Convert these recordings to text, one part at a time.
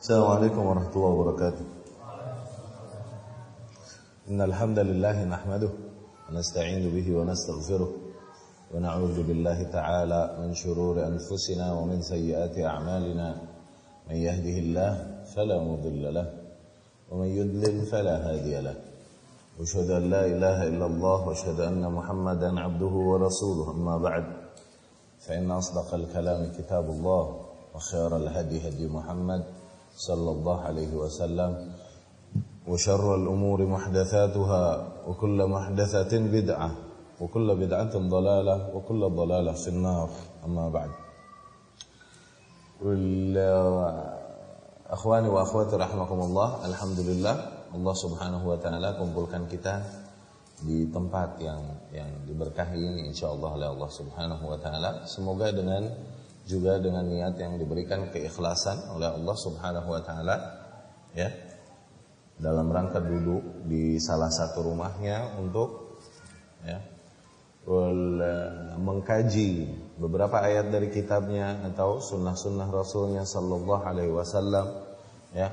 Assalamualaikum warahmatullahi wabarakatuh. Innal hamdalillah nahmaduhu wa nasta'inu bihi wa nastaghfiruh wa na'udzu billahi ta'ala min shururi anfusina wa min sayyiati a'malina. Man yahdihillahu fala mudilla lahu wa man yudlil fala hadiya lahu. Asyhadu an la ilaha illallah wa asyhadu anna Muhammadan 'abduhu wa rasuluhu. Amma ba'd. Fa inna asdaqal kalami kitabullah wa khairal hadi hadi Muhammad sallallahu alaihi wasallam wa syarrul umuri muhdatsatuha wa kullu muhdatsatin bid'ah wa kullu bid'atin dhalalah wa kullu dhalalah finnar. Amma ba'd. Akhwani wa akhwati rahimakumullah, alhamdulillah Allah Subhanahu wa taala kumpulkan kita di tempat yang diberkahi ini insyaallah oleh Allah Subhanahu wa taala. Semoga dengan niat yang diberikan keikhlasan oleh Allah Subhanahu wa taala, ya, dalam rangka duduk di salah satu rumahnya untuk mengkaji beberapa ayat dari kitabnya atau sunnah-sunnah Rasulnya sallallahu alaihi wasallam, ya,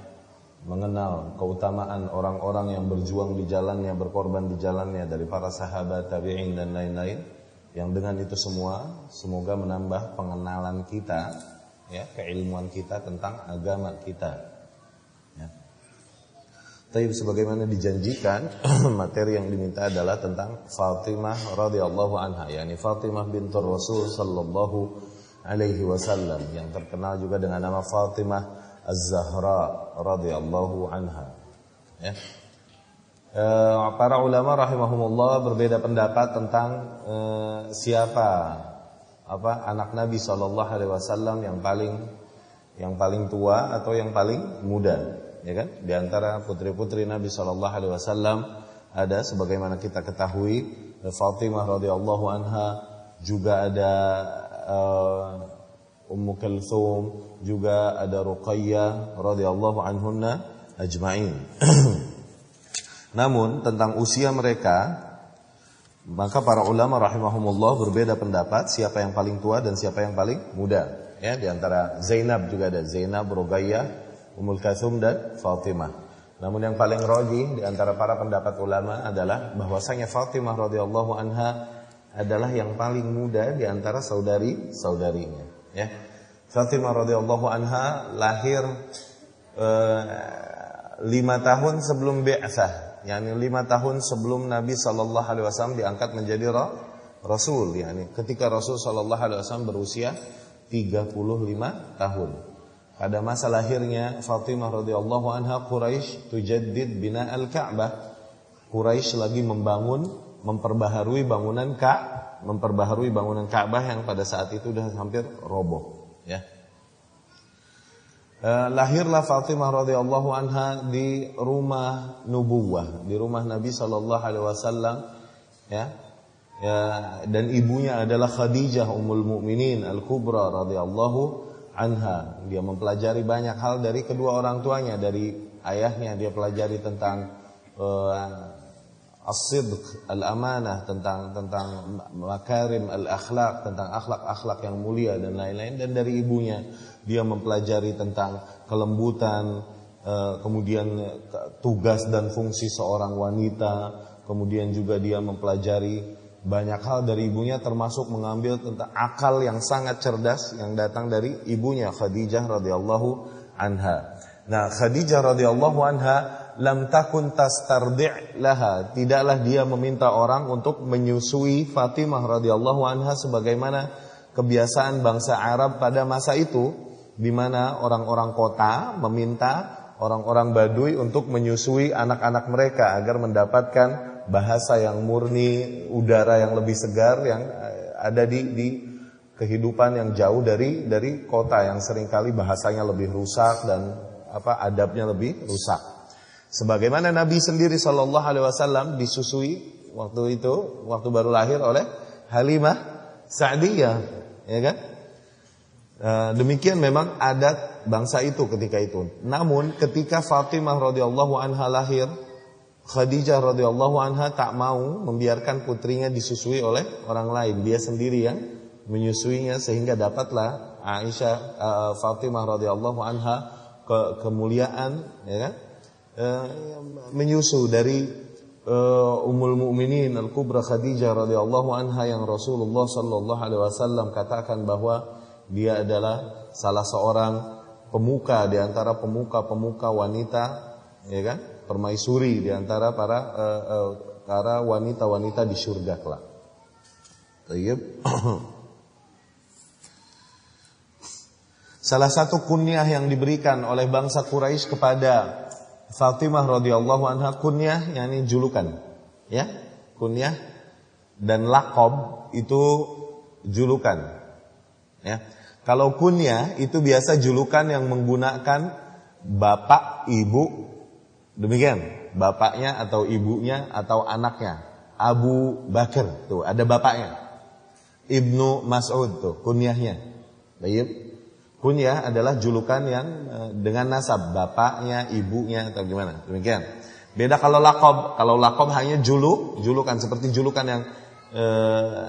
mengenal keutamaan orang-orang yang berjuang di jalannya, berkorban di jalannya dari para sahabat, tabi'in dan lain-lain. Yang dengan itu semua semoga menambah pengenalan kita, ya, keilmuan kita tentang agama kita, ya. Tapi sebagaimana dijanjikan, materi yang diminta adalah tentang Fatimah radhiyallahu anha, yakni Fatimah bintur Rasul sallallahu alaihi wasallam, yang terkenal juga dengan nama Fatimah Az-Zahra radhiyallahu anha, ya. Para ulama rahimahumullah berbeda pendapat tentang siapa anak Nabi sallallahu alaihi wasallam yang paling tua atau yang paling muda, ya kan? Di antara putri-putri Nabi sallallahu alaihi wasallam ada, sebagaimana kita ketahui, Fatimah radhiyallahu anha, juga ada Ummu Kulthum, juga ada Ruqayyah radhiyallahu anhunna ajma'in. Namun tentang usia mereka, maka para ulama rahimahumullah berbeda pendapat siapa yang paling tua dan siapa yang paling muda. Ya, di antara Zainab juga ada Zainab, Ruqayyah, Ummul Kulthum dan Fatimah. Namun yang paling rajih di antara para pendapat ulama adalah bahwasanya Fatimah radhiyallahu anha adalah yang paling muda di antara saudari-saudarinya. Ya. Fatimah radhiyallahu anha lahir 5 tahun sebelum bi'tsah. Yani 5 tahun sebelum Nabi sallallahu alaihi wasallam diangkat menjadi Rasul, yani ketika Rasul sallallahu alaihi wasallam berusia 35 tahun. Pada masa lahirnya Fatimah radhiyallahu anha, Quraisy tujaddid bina al-Ka'bah. Quraisy lagi memperbaharui bangunan Ka'bah yang pada saat itu sudah hampir roboh, ya. Lahirlah Fatimah radhiyallahu anha di rumah nubuwah, di rumah Nabi sallallahu alaihi wasallam, ya. Dan ibunya adalah Khadijah Ummul Mukminin Al-Kubra radhiyallahu anha. Dia mempelajari banyak hal dari kedua orang tuanya. Dari ayahnya dia pelajari tentang as-sidq, al-amanah, tentang makarim al-akhlaq, tentang akhlak-akhlak yang mulia dan lain-lain. Dan dari ibunya dia mempelajari tentang kelembutan, kemudian tugas dan fungsi seorang wanita. Kemudian juga dia mempelajari banyak hal dari ibunya, termasuk mengambil tentang akal yang sangat cerdas yang datang dari ibunya Khadijah radhiyallahu anha. Nah, Khadijah radhiyallahu anha lam takun tastardi' laha, tidaklah dia meminta orang untuk menyusui Fatimah radhiyallahu anha sebagaimana kebiasaan bangsa Arab pada masa itu, di mana orang-orang kota meminta orang-orang Baduy untuk menyusui anak-anak mereka agar mendapatkan bahasa yang murni, udara yang lebih segar yang ada di kehidupan yang jauh dari kota yang seringkali bahasanya lebih rusak dan adabnya lebih rusak. Sebagaimana Nabi sendiri sallallahu alaihi wasallam disusui waktu baru lahir oleh Halimah Sa'diyah, ya kan? Demikian memang adat bangsa itu ketika itu. Namun ketika Fatimah radhiyallahu anha lahir, Khadijah radhiyallahu anha tak mau membiarkan putrinya disusui oleh orang lain. Dia sendiri yang menyusuinya sehingga dapatlah Fatimah radhiyallahu anha kemuliaan, ya kan? Menyusu dari Ummul Mukminin Al-Kubra Khadijah radhiyallahu anha yang Rasulullah sallallahu alaihi wasallam katakan bahwa dia adalah salah seorang pemuka di antara pemuka-pemuka wanita, ya kan? Permaisuri di antara para wanita-wanita di surga kelak. Baik. Salah satu kunyah yang diberikan oleh bangsa Quraisy kepada Fatimah radhiyallahu anha, kunyah yakni julukan, ya. Kunyah dan laqab itu julukan, ya. Kalau kunyah itu biasa julukan yang menggunakan bapak, ibu, demikian, bapaknya atau ibunya atau anaknya. Abu Bakar tuh ada bapaknya. Ibnu Mas'ud tuh kunyahnya. Baik. Kunyah adalah julukan yang dengan nasab, bapaknya, ibunya atau gimana. Demikian. Beda kalau laqab. Kalau laqab hanya julukan seperti julukan yang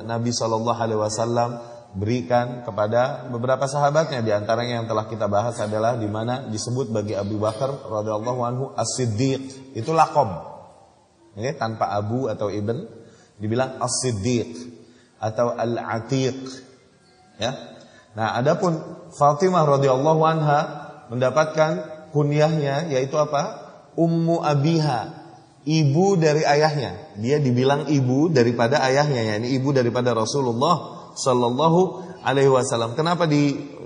Nabi SAW berikan kepada beberapa sahabatnya. Di antaranya yang telah kita bahas adalah di mana disebut bagi Abu Bakar radhiyallahu anhu As-Siddiq. Itu laqab. Okay? Tanpa abu atau ibn, dibilang As-Siddiq atau Al-Atiq. Ya. Nah, adapun Fatimah radhiyallahu anha mendapatkan kunyahnya yaitu apa? Ummu Abiha, ibu dari ayahnya. Dia dibilang ibu daripada ayahnya, yakni ibu daripada Rasulullah sallallahu alaihi wasallam. Kenapa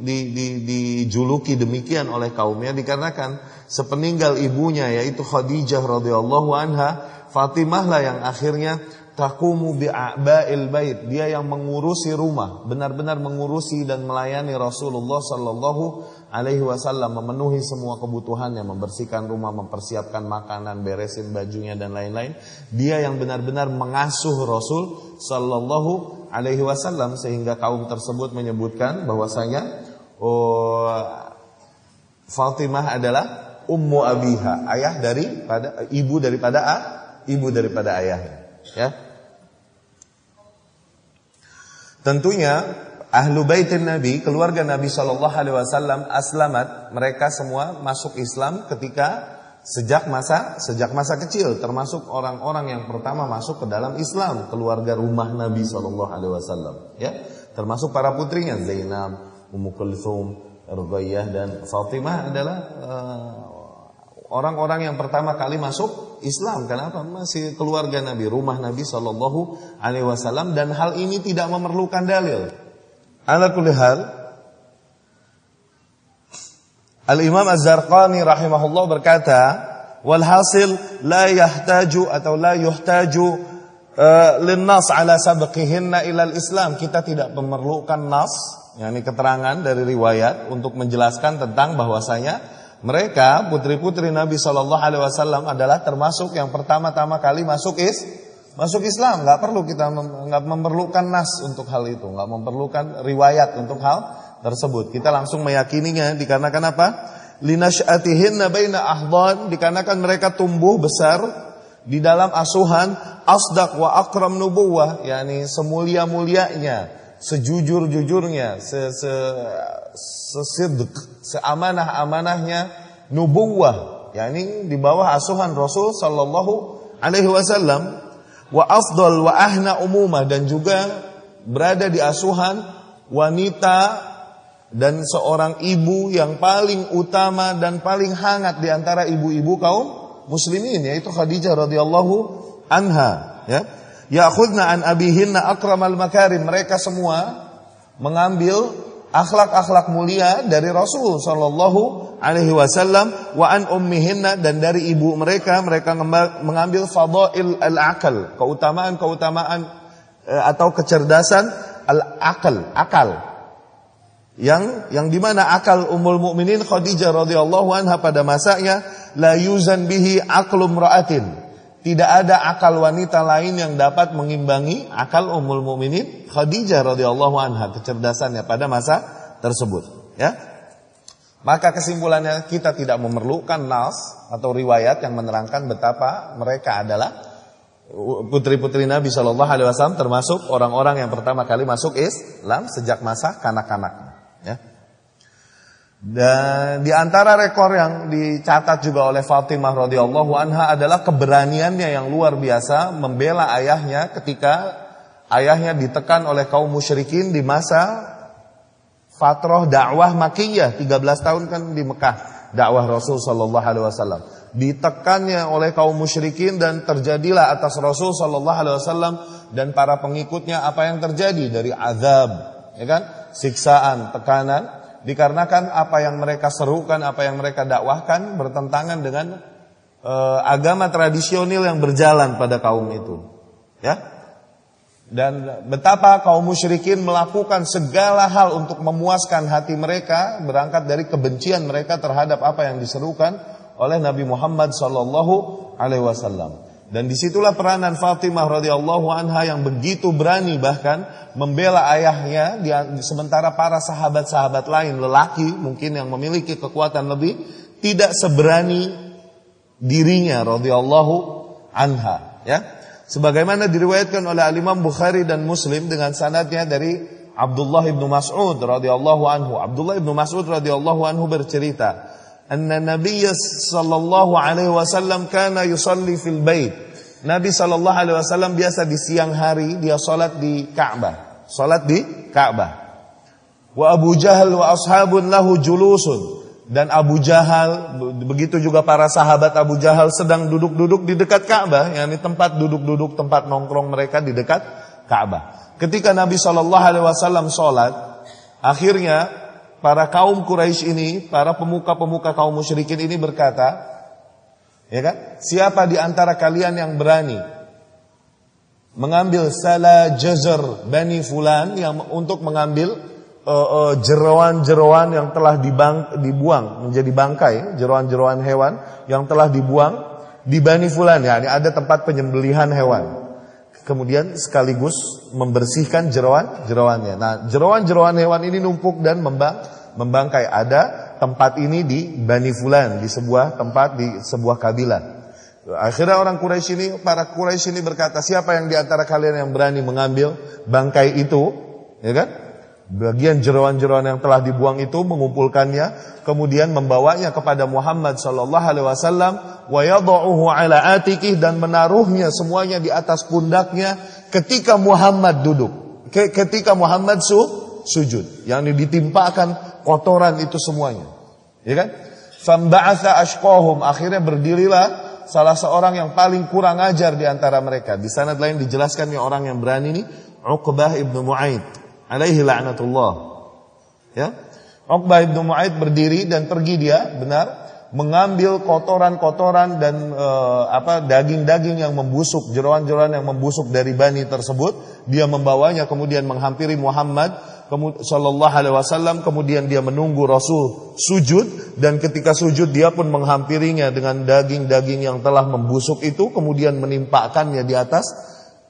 dijuluki demikian oleh kaumnya? Dikarenakan sepeninggal ibunya yaitu Khadijah radhiyallahu anha, Fatimah lah yang akhirnya taqumu bi'aba'il bait, dia yang mengurusi rumah, benar-benar mengurusi dan melayani Rasulullah sallallahu alaihi wasallam, memenuhi semua kebutuhannya, membersihkan rumah, mempersiapkan makanan, beresin bajunya dan lain-lain. Dia yang benar-benar mengasuh Rasul sallallahu alaihi wasallam, sehingga kaum tersebut menyebutkan bahwasanya Fatimah adalah ummu abiha, ibu daripada ayahnya, ya. Tentunya ahlu baitin Nabi, keluarga Nabi sallallahu alaihi wasallam aslamat, mereka semua masuk Islam ketika sejak masa kecil, termasuk orang-orang yang pertama masuk ke dalam Islam, keluarga rumah Nabi sallallahu alaihi wasallam, ya. Termasuk para putrinya Zainab, Ummu Kulthum, Ruqayyah dan Fatimah adalah orang-orang yang pertama kali masuk Islam. Kenapa? Masih keluarga Nabi, rumah Nabi sallallahu alaihi wasallam, dan hal ini tidak memerlukan dalil. Ala kulli hal, Al-Imam Az-Zarqani rahimahullah berkata, walhasil la yahtaju atau la yuhtaju linnas ala sabqihinna ila al-Islam. Kita tidak memerlukan nas, yakni keterangan dari riwayat untuk menjelaskan tentang bahwasanya mereka putri-putri Nabi sallallahu alaihi wasallam adalah termasuk yang pertama-tama kali masuk Islam. Enggak perlu kita enggak memerlukan nas untuk hal itu, enggak memerlukan riwayat untuk hal tersebut. Kita langsung meyakininya dikarenakan apa? Linash'atihinna baina ahdhan, dikarenakan mereka tumbuh besar di dalam asuhan asdaq wa akram nubuwah, yakni semulia-mulianya, sejujur-jujurnya, sesidq, seamanah-amanahnya nubuwah, yakni di bawah asuhan Rasul sallallahu alaihi wasallam, wa afdal wa ahna umumah, dan juga berada di asuhan wanita dan seorang ibu yang paling utama dan paling hangat di antara ibu-ibu kaum muslimin, yaitu Khadijah radhiyallahu anha, ya. Ya'khudna an abihinna akramal makarim, mereka semua mengambil akhlak-akhlak mulia dari Rasul sallallahu alaihi wasallam, wa an ummihinna, dan dari ibu mereka mengambil fadail al-aqal, keutamaan atau kecerdasan akal, yang di mana akal Ummul Mukminin Khadijah radhiyallahu anha pada masanya la yuzan bihi aqlum ra'atin. Tidak ada akal wanita lain yang dapat mengimbangi akal Ummul Mukminin Khadijah radhiyallahu anha, kecerdasannya pada masa tersebut, ya. Maka kesimpulannya, kita tidak memerlukan nas atau riwayat yang menerangkan betapa mereka adalah putri-putri Nabi sallallahu alaihi wasallam, termasuk orang-orang yang pertama kali masuk Islam sejak masa kanak-kanak, ya. Dan di antara rekor yang dicatat juga oleh Fatimah radhiyallahu anha adalah keberaniannya yang luar biasa membela ayahnya ketika ayahnya ditekan oleh kaum musyrikin di masa fatrah dakwah Makkiyah, 13 tahun kan di Mekah dakwah Rasul sallallahu alaihi wasallam. Ditekannya oleh kaum musyrikin dan terjadilah atas Rasul sallallahu alaihi wasallam dan para pengikutnya apa yang terjadi dari azab, ya kan? Siksaan, tekanan dikarenakan apa yang mereka serukan, apa yang mereka dakwahkan bertentangan dengan agama tradisional yang berjalan pada kaum itu. Ya. Dan betapa kaum musyrikin melakukan segala hal untuk memuaskan hati mereka, berangkat dari kebencian mereka terhadap apa yang diserukan oleh Nabi Muhammad sallallahu alaihi wasallam. Dan disitulah peranan Fatimah radhiyallahu anha yang begitu berani bahkan membela ayahnya, sementara para sahabat-sahabat lain lelaki mungkin yang memiliki kekuatan lebih tidak seberani dirinya radhiyallahu anha, ya. Sebagaimana diriwayatkan oleh Imam Bukhari dan Muslim dengan sanadnya dari Abdullah ibn Mas'ud radhiyallahu anhu. Abdullah ibn Mas'ud radhiyallahu anhu bercerita, "Anna Nabiy sallallahu alaihi wasallam kana yusalli fil bait." Nabi sallallahu alaihi wasallam biasa di siang hari dia salat di Ka'bah. Salat di Ka'bah. Wa Abu Jahal wa ashabun lahu julusun. Dan Abu Jahal, begitu juga para sahabat Abu Jahal sedang duduk-duduk di dekat Ka'bah, yakni tempat duduk-duduk, tempat nongkrong mereka di dekat Ka'bah. Ketika Nabi SAW sholat, akhirnya para kaum Quraisy ini, para pemuka-pemuka kaum musyrikin ini berkata, ya kan? Siapa di antara kalian yang berani mengambil salah jazar bani fulan yang untuk mengambil jeroan-jeroan yang telah dibuang menjadi bangkai, jeroan-jeroan hewan yang telah dibuang di Bani Fulan, ya, ini ada tempat penyembelihan hewan. Kemudian sekaligus membersihkan jeroan-jeroannya. Nah, jeroan-jeroan hewan ini numpuk dan membangkai. Ada tempat ini di Bani Fulan, di sebuah tempat di sebuah kabilah. Akhirnya orang Quraisy ini, para Quraisy ini berkata, siapa yang di antara kalian yang berani mengambil bangkai itu, ya kan? Bagian jeroan-jeroan yang telah dibuang itu, mengumpulkannya, kemudian membawanya kepada Muhammad sallallahu alaihi wasallam, wa yad'uhu ala atiqih, dan menaruhnya semuanya di atas pundaknya ketika Muhammad duduk, ketika Muhammad sujud, yakni ditimpakan kotoran itu semuanya, ya kan? Famba'atha ashqahum, akhirnya berdirilah salah seorang yang paling kurang ajar di antara mereka. Di sanad lain dijelaskan orang yang berani ini Uqbah ibnu Mu'aid alaihi la'natullah. Ya. Uqbah ibnu Mu'aid berdiri dan pergi dia benar mengambil kotoran-kotoran dan daging-daging yang membusuk, jeroan-jeroan yang membusuk dari bani tersebut. Dia membawanya kemudian menghampiri Muhammad sallallahu alaihi wasallam, kemudian dia menunggu Rasul sujud, dan ketika sujud dia pun menghampirinya dengan daging-daging yang telah membusuk itu, kemudian menimpakannya di atas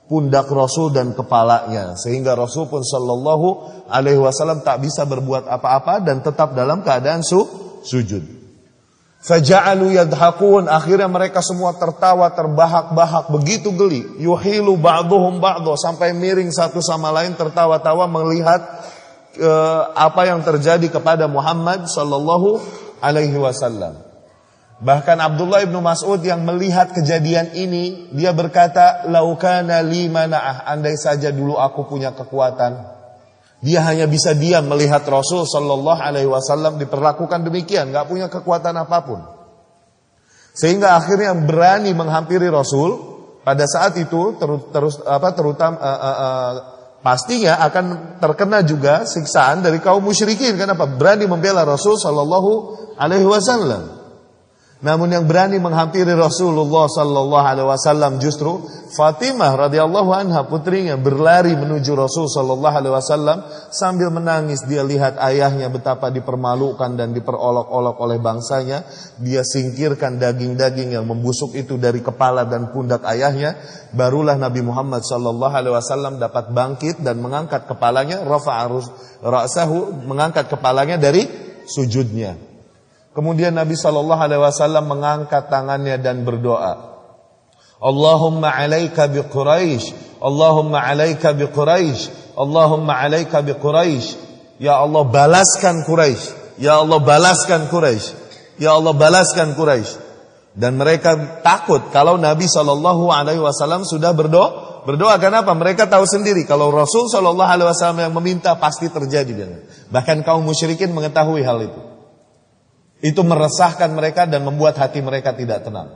pundak Rasul dan kepalanya, sehingga Rasul pun sallallahu alaihi wasallam tak bisa berbuat apa-apa dan tetap dalam keadaan sujud. Faja'alu yadhaqun, akhirnya mereka semua tertawa terbahak-bahak begitu geli. Yuhilu ba'dhum ba'dha, sampai miring satu sama lain tertawa-tawa melihat apa yang terjadi kepada Muhammad sallallahu alaihi wasallam. Bahkan Abdullah ibnu Mas'ud yang melihat kejadian ini, dia berkata, laukana li mana'ah, andai saja dulu aku punya kekuatan. Dia hanya bisa diam melihat Rasul sallallahu alaihi wasallam diperlakukan demikian, enggak punya kekuatan apapun. Sehingga akhirnya berani menghampiri Rasul pada saat itu pastinya akan terkena juga siksaan dari kaum musyrikin. Kenapa? Berani membela Rasul sallallahu alaihi wasallam. Namun yang berani menghampiri Rasulullah sallallahu alaihi wasallam justru Fatimah radhiyallahu anha, putrinya, berlari menuju Rasul sallallahu alaihi wasallam sambil menangis. Dia lihat ayahnya betapa dipermalukan dan diperolok-olok oleh bangsanya. Dia singkirkan daging-daging yang membusuk itu dari kepala dan pundak ayahnya. Barulah Nabi Muhammad sallallahu alaihi wasallam dapat bangkit dan mengangkat kepalanya, rafa'a ra'sahu, mengangkat kepalanya dari sujudnya. Kemudian Nabi sallallahu alaihi wasallam mengangkat tangannya dan berdoa, Allahumma 'alaika bi Quraisy, Allahumma 'alaika bi Quraisy, Allahumma 'alaika bi Quraisy. Ya Allah, balaskan Quraisy, Ya Allah balaskan Quraisy. Ya Allah balaskan Quraisy. Dan mereka takut kalau Nabi SAW sudah berdoa. Kenapa? Mereka tahu sendiri kalau Rasul SAW yang meminta pasti terjadi. Bahkan kaum musyrikin mengetahui hal itu. Itu meresahkan mereka dan membuat hati mereka tidak tenang.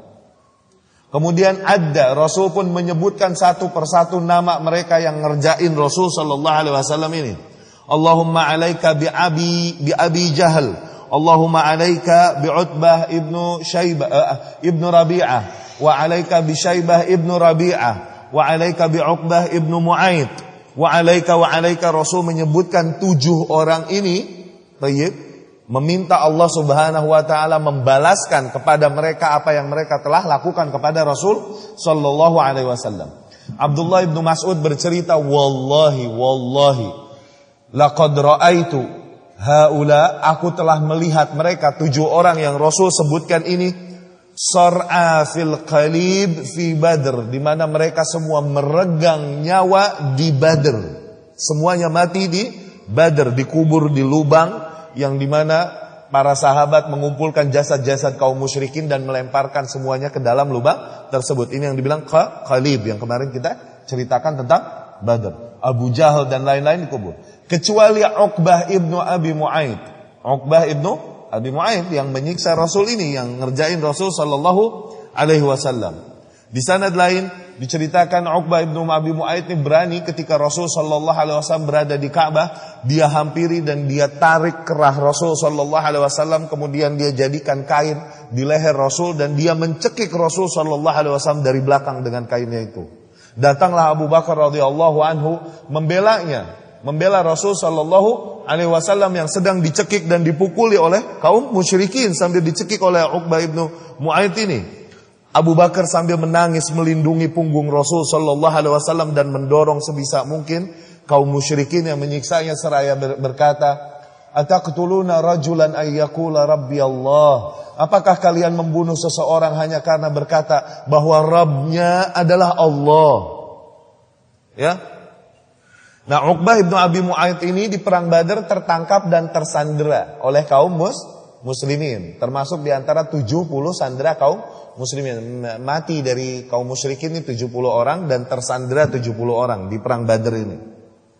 Kemudian ada Rasul pun menyebutkan satu persatu nama mereka yang ngerjain Rasul SAW ini. Allahumma alaika bi Abi Jahal. Allahumma alaika bi Utbah ibnu Rabi'ah. Wa alaika bi Syaibah ibnu Rabi'ah. Wa alaika bi Uqbah ibnu Mu'aid. Wa alaika Rasul menyebutkan 7 orang ini. Tayyib. Meminta Allah subhanahu wa ta'ala membalaskan kepada mereka apa yang mereka telah lakukan kepada Rasul sallallahu alaihi wasallam. Abdullah ibnu Mas'ud bercerita, Wallahi, laqad ra'aitu haula, aku telah melihat mereka 7 orang yang Rasul sebutkan ini, sar'a fil qalib fi Badr, di mana mereka semua meregang nyawa di Badr. Semuanya mati di Badr, dikubur di lubang yang dimana para sahabat mengumpulkan jasad-jasad kaum musyrikin dan melemparkan semuanya ke dalam lubang tersebut. Ini yang dibilang qalib, yang kemarin kita ceritakan tentang Badr. Abu Jahal dan lain-lain dikubur. Kecuali Uqbah ibnu Abi Mu'aid. Uqbah ibnu Abi Mu'aid yang menyiksa Rasul ini, yang ngerjain Rasul sallallahu alaihi wasallam. Di sanad lain diceritakan Uqbah ibnu Abi Mu'aid ini berani ketika Rasul sallallahu alaihi wasallam berada di Ka'bah, dia hampiri dan dia tarik kerah Rasul sallallahu alaihi wasallam, kemudian dia jadikan kain di leher Rasul dan dia mencekik Rasul sallallahu alaihi wasallam dari belakang dengan kainnya itu. Datanglah Abu Bakar radhiyallahu anhu membela Rasul sallallahu alaihi wasallam yang sedang dicekik dan dipukuli oleh kaum musyrikin sambil dicekik oleh Uqbah ibnu Mu'aid ini. Abu Bakar sambil menangis melindungi punggung Rasul sallallahu alaihi wasallam dan mendorong sebisa mungkin kaum musyrikin yang menyiksanya seraya berkata, "Ataqtuluna rajulan ay yaqula rabbi Allah?" Apakah kalian membunuh seseorang hanya karena berkata bahwa Rabbnya adalah Allah? Ya. Nah, Uqbah ibnu Abi Mu'aid ini di perang Badar tertangkap dan tersandera oleh kaum muslimin, termasuk di antara 70 sandera kaum muslimin. Mati dari kaum musyrikin ini 70 orang dan tersandera 70 orang di perang Badar ini.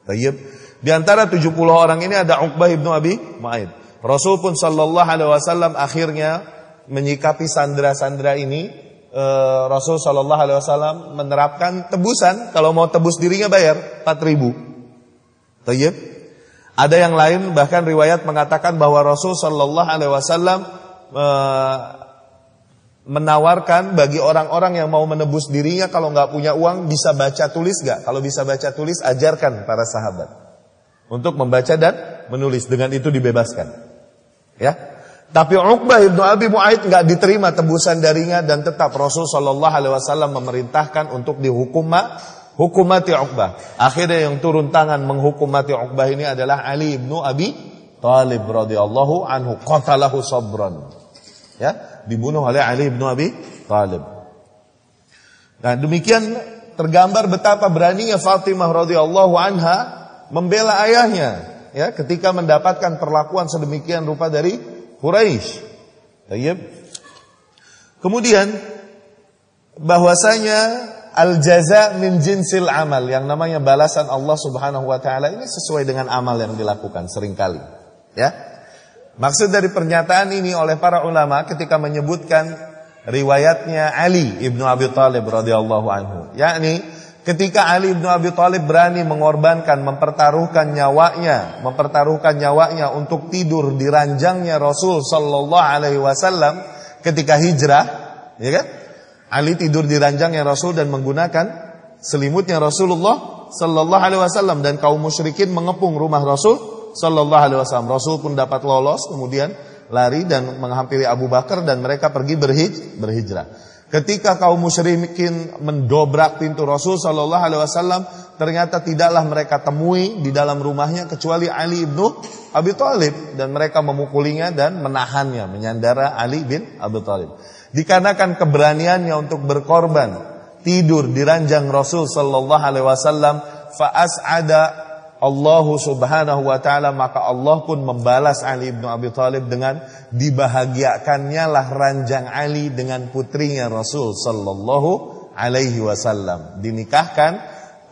Tayyib. Di antara 70 orang ini ada Uqbah ibnu Abi Mu'aid. Rasul pun sallallahu alaihi wasallam akhirnya menyikapi sandera-sandera ini. Rasul sallallahu alaihi wasallam menerapkan tebusan, kalau mau tebus dirinya bayar 4.000. Tayyib. Ada yang lain bahkan riwayat mengatakan bahwa Rasul sallallahu alaihi wasallam menawarkan bagi orang-orang yang mau menebus dirinya, kalau nggak punya uang bisa baca tulis nggak? Kalau bisa baca tulis, ajarkan para sahabat untuk membaca dan menulis, dengan itu dibebaskan. Ya, tapi Uqbah ibnu Abi Mu'aid nggak diterima tebusan darinya dan tetap Rasul sallallahu alaihi wasallam memerintahkan untuk hukum mati Uqbah. Akhirnya yang turun tangan menghukum mati Uqbah ini adalah Ali ibnu Abi Thalib radhiyallahu anhu, qatalahu sabran. Ya, dibunuh oleh Ali ibnu Abi Thalib. Nah, demikian tergambar betapa beraninya Fatimah radhiyallahu anha membela ayahnya. Ya, ketika mendapatkan perlakuan sedemikian rupa dari Quraisy. Tayyib. Kemudian bahwasanya al-jaza min jinsil amal, yang namanya balasan Allah Subhanahu wa taala ini sesuai dengan amal yang dilakukan seringkali. Ya. Maksud dari pernyataan ini oleh para ulama ketika menyebutkan riwayatnya Ali ibnu Abi Thalib radhiyallahu anhu, yakni ketika Ali bin Abi Thalib berani mengorbankan, mempertaruhkan nyawanya untuk tidur di ranjangnya Rasul sallallahu alaihi wasallam ketika hijrah, ya kan? Ali tidur di ranjangnya Rasul dan menggunakan selimutnya Rasulullah sallallahu alaihi wasallam, dan kaum musyrikin mengepung rumah Rasul sallallahu alaihi wasallam. Rasul pun dapat lolos, kemudian lari dan menghampiri Abu Bakar dan mereka pergi berhijrah. Ketika kaum musyrikin mendobrak pintu Rasul sallallahu alaihi wasallam, ternyata tidaklah mereka temui di dalam rumahnya kecuali Ali ibnu Abi Thalib, dan mereka memukulinya dan menahannya, menyandara Ali bin Abi Thalib. Dikarenakan keberaniannya untuk berkorban tidur di ranjang Rasul sallallahu alaihi wasallam, fa as'ada Allah Subhanahu wa taala, maka Allah pun membalas Ali bin Abi Thalib dengan dibahagiakannya lah ranjang Ali dengan putrinya Rasul sallallahu alaihi wasallam, dinikahkan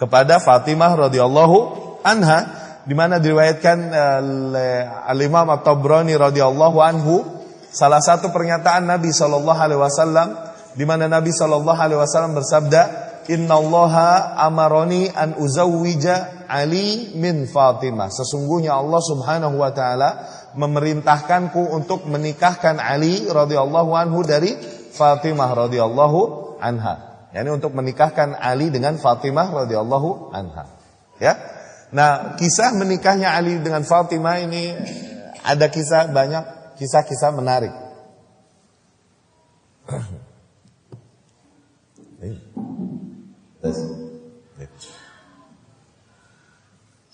kepada Fatimah radhiyallahu anha, di mana diriwayatkan oleh Al-Imam At-Tabrani radhiyallahu anhu salah satu pernyataan Nabi sallallahu alaihi wasallam, di mana Nabi sallallahu alaihi wasallam bersabda, "Innallaha amaroni an uzawwija Ali min Fatimah." Sesungguhnya Allah Subhanahu wa taala memerintahkanku untuk menikahkan Ali radhiyallahu anhu dari Fatimah radhiyallahu anha. Yani untuk menikahkan Ali dengan Fatimah radhiyallahu anha. Ya. Nah, kisah menikahnya Ali dengan Fatimah ini ada kisah, banyak kisah-kisah menarik.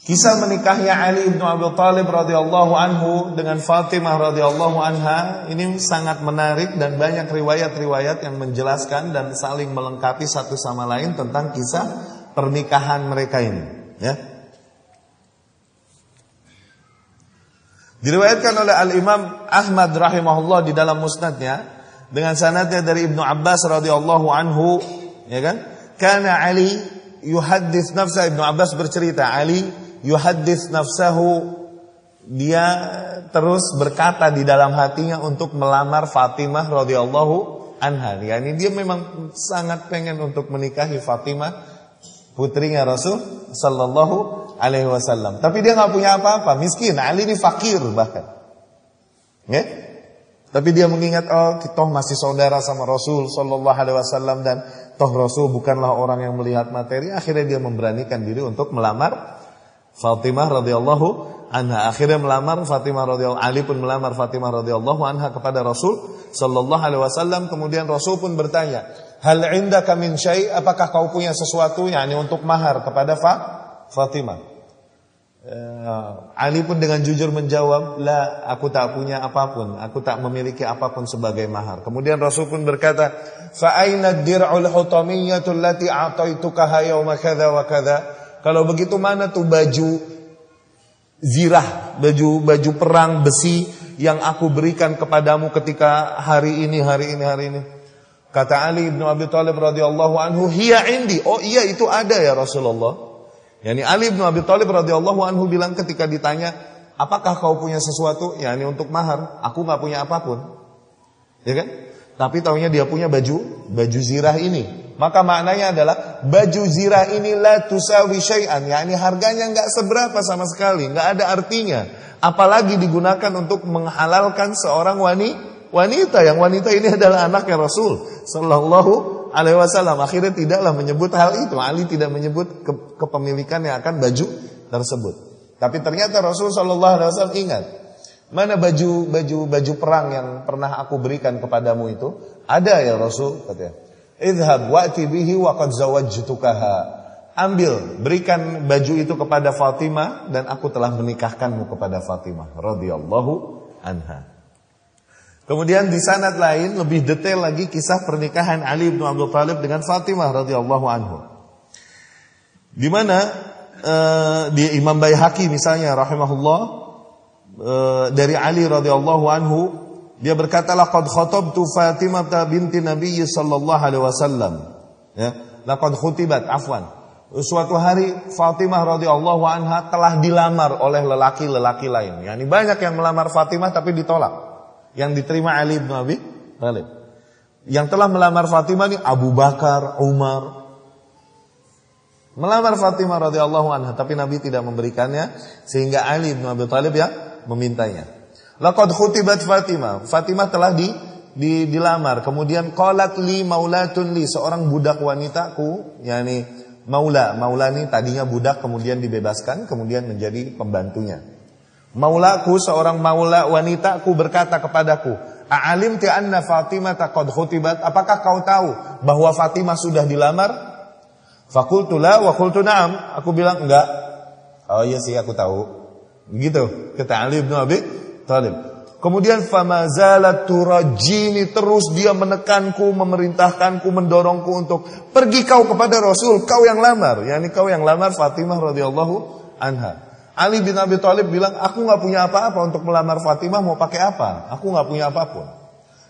Kisah menikahnya Ali bin Abi Thalib radhiyallahu anhu dengan Fatimah radhiyallahu anha ini sangat menarik, dan banyak riwayat-riwayat yang menjelaskan dan saling melengkapi satu sama lain tentang kisah pernikahan mereka ini, ya. Diriwayatkan oleh Al-Imam Ahmad rahimahullah di dalam musnadnya dengan sanadnya dari Ibnu Abbas radhiyallahu anhu, ya kan? Kana Ali yuhaddits nafsa, Ibnu Abbas bercerita, Ali yuhaddits nafsahu, dia terus berkata di dalam hatinya untuk melamar Fatimah radhiyallahu anha. Yani dia memang sangat pengen untuk menikahi Fatimah, putrinya Rasul sallallahu alaihi wasallam. Tapi dia enggak punya apa-apa, miskin. Ali ini fakir bahkan. Ya? Tapi dia mengingat, oh, kita masih saudara sama Rasul sallallahu alaihi wasallam, dan toh Rasul bukanlah orang yang melihat materi. Akhirnya dia memberanikan diri untuk melamar Fatimah radhiyallahu anha. Akhirnya melamar Fatimah radhiyallahu, Ali pun melamar Fatimah radhiyallahu anha kepada Rasul sallallahu alaihi wasallam. Kemudian Rasul pun bertanya, "Hal indaka min syai'?" Apakah kau punya sesuatu yakni untuk mahar kepada Fatimah? Ali pun dengan jujur menjawab, "La, aku tak punya apapun, aku tak memiliki apapun sebagai mahar." Kemudian Rasul pun berkata, "Fa aina ad-dir'ul hutamiyyatu allati a'taitukaha yawma kadza wa kadza?" Kalau begitu mana tuh baju zirah, baju perang besi yang aku berikan kepadamu ketika hari ini. Kata Ali bin Abi Thalib radhiyallahu anhu, "Hiya indi." Oh iya, itu ada ya Rasulullah. Yani Ali bin Abi Thalib radhiyallahu anhu bilang ketika ditanya, "Apakah kau punya sesuatu?" Yani untuk mahar, "Aku enggak punya apapun." Ya kan? Tapi taunya dia punya baju zirah ini. Maka maknanya adalah baju zirah ini la tusawi syai'an, yakni harganya enggak seberapa sama sekali, enggak ada artinya. Apalagi digunakan untuk menghalalkan seorang wanita, yang wanita ini adalah anaknya Rasul sallallahu alaihi wasallam. Akhirnya tidaklah menyebut hal itu. Ali tidak menyebut kepemilikan yang akan baju tersebut. Tapi ternyata Rasul sallallahu alaihi wasallam ingat, mana baju perang yang pernah aku berikan kepadamu itu? Ada ya Rasul, katanya. Idhab wa'ti bihi wa qad zawajtukaha. Ambil, berikan baju itu kepada Fatimah, dan aku telah menikahkanmu kepada Fatimah radhiyallahu anha. Kemudian di sanad lain lebih detail lagi kisah pernikahan Ali bin Abi Thalib dengan Fatimah radhiyallahu anhu. Di mana di Imam Baihaqi misalnya rahimahullah, dari Ali radhiyallahu anhu, dia berkata, "Laqad khatabtu Fatimah binti Nabi sallallahu alaihi wasallam." Ya, laqad khutibat, afwan. Suatu hari Fatimah radhiyallahu anha telah dilamar oleh lelaki-lelaki lain. Yani banyak yang melamar Fatimah tapi ditolak. Yang diterima Ali bin Abi Thalib. Yang telah melamar Fatimah ini Abu Bakar, Umar. Melamar Fatimah radhiyallahu anha, tapi Nabi tidak memberikannya, sehingga Ali bin Abi Thalib yang memintanya. Laqad khutibat Fatimah. Fatimah telah dilamar. Kemudian qalat li maulatun li, seorang budak wanitaku, yakni maula ini tadinya budak kemudian dibebaskan, kemudian menjadi pembantunya. Maulaku, seorang maula wanitaku berkata kepadaku, "A'alimti anna Fatimah qad khutibat?" Apakah kau tahu bahwa Fatimah sudah dilamar? Faqultu la wa qultu na'am. Aku bilang enggak. Oh iya sih, aku tahu. Begitu kata Ali bin Abi Thalib. Kemudian fama zalat turajini, terus dia menekanku, memerintahkanku, mendorongku untuk pergi kau kepada Rasul, kau yang lamar, yakni kau yang lamar Fatimah radhiyallahu anha. Ali bin Abi Thalib bilang, aku gak punya apa-apa untuk melamar Fatimah, mau pakai apa? Aku gak punya apapun.